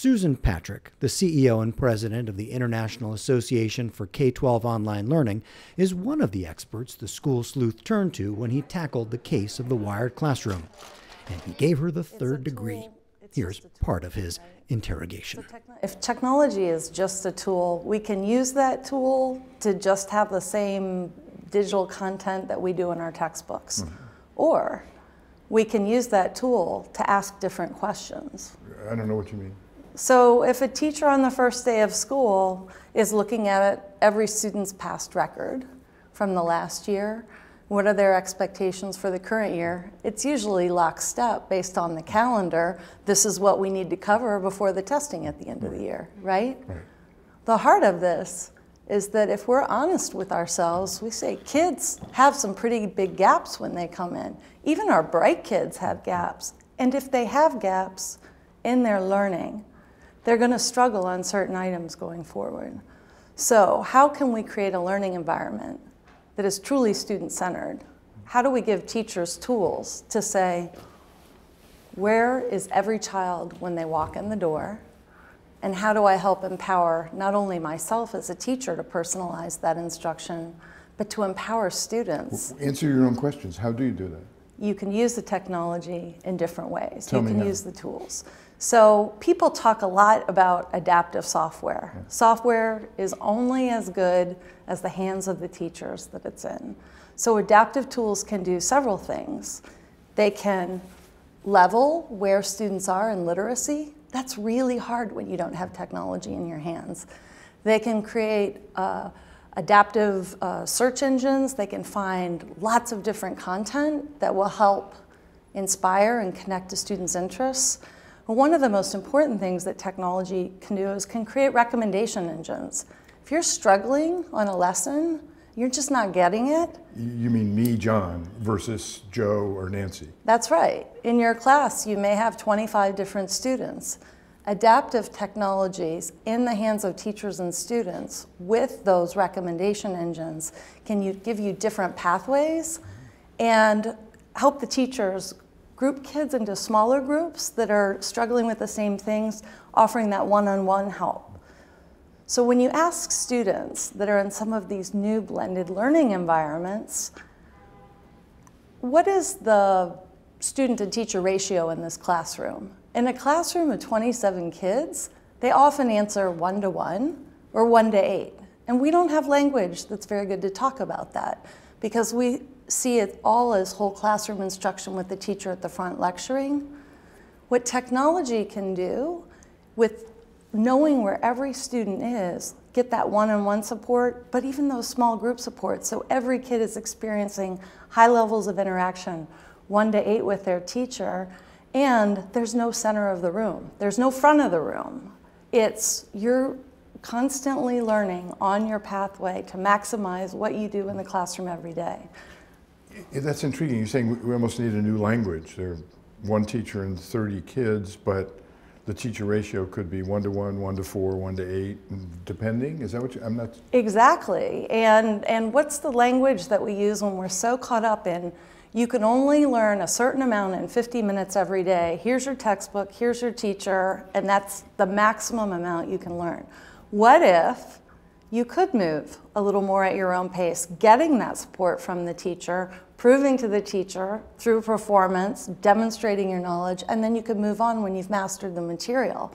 Susan Patrick, the CEO and president of the International Association for K-12 Online Learning, is one of the experts the school sleuth turned to when he tackled the case of the wired classroom. And he gave her the third degree. Here's part of his interrogation. If technology is just a tool, we can use that tool to just have the same digital content that we do in our textbooks. Mm-hmm. Or we can use that tool to ask different questions. I don't know what you mean. So if a teacher on the first day of school is looking at every student's past record from the last year, what are their expectations for the current year? It's usually lockstep based on the calendar. This is what we need to cover before the testing at the end of the year, right? Right. The heart of this is that if we're honest with ourselves, we say kids have some pretty big gaps when they come in. Even our bright kids have gaps. And if they have gaps in their learning, they're going to struggle on certain items going forward. So how can we create a learning environment that is truly student-centered? How do we give teachers tools to say, where is every child when they walk in the door? And how do I help empower not only myself as a teacher to personalize that instruction, but to empower students? Answer your own questions. How do you do that? You can use the technology in different ways. Tell me you can how. use the tools. So people talk a lot about adaptive software. Yeah. Software is only as good as the hands of the teachers that it's in. So adaptive tools can do several things. They can level where students are in literacy. That's really hard when you don't have technology in your hands. They can create adaptive search engines. They can find lots of different content that will help inspire and connect to students' interests. One of the most important things that technology can do is can create recommendation engines. If you're struggling on a lesson, you're just not getting it. You mean me, John, versus Joe or Nancy? That's right. In your class, you may have 25 different students. Adaptive technologies in the hands of teachers and students with those recommendation engines can give you different pathways and help the teachers group kids into smaller groups that are struggling with the same things, offering that one-on-one help. So when you ask students that are in some of these new blended learning environments, what is the student to teacher ratio in this classroom? In a classroom of 27 kids, they often answer 1-to-1 or 1-to-8. And we don't have language that's very good to talk about that because we see it all as whole classroom instruction with the teacher at the front lecturing. What technology can do with knowing where every student is, get that one-on-one support, but even those small group supports, so every kid is experiencing high levels of interaction, 1-to-8 with their teacher, and there's no center of the room. There's no front of the room. It's you're constantly learning on your pathway to maximize what you do in the classroom every day. That's intriguing. You're saying we almost need a new language. There are one teacher and 30 kids, but the teacher ratio could be 1-to-1, 1-to-4, 1-to-8, depending? Is that what I'm not? Exactly. And what's the language that we use when we're so caught up in you can only learn a certain amount in 50 minutes every day. Here's your textbook, here's your teacher, and that's the maximum amount you can learn. What if you could move a little more at your own pace, getting that support from the teacher, proving to the teacher through performance, demonstrating your knowledge, and then you could move on when you've mastered the material.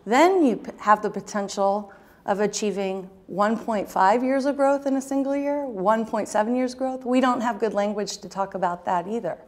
Then you have the potential of achieving 1.5 years of growth in a single year, 1.7 years growth. We don't have good language to talk about that either.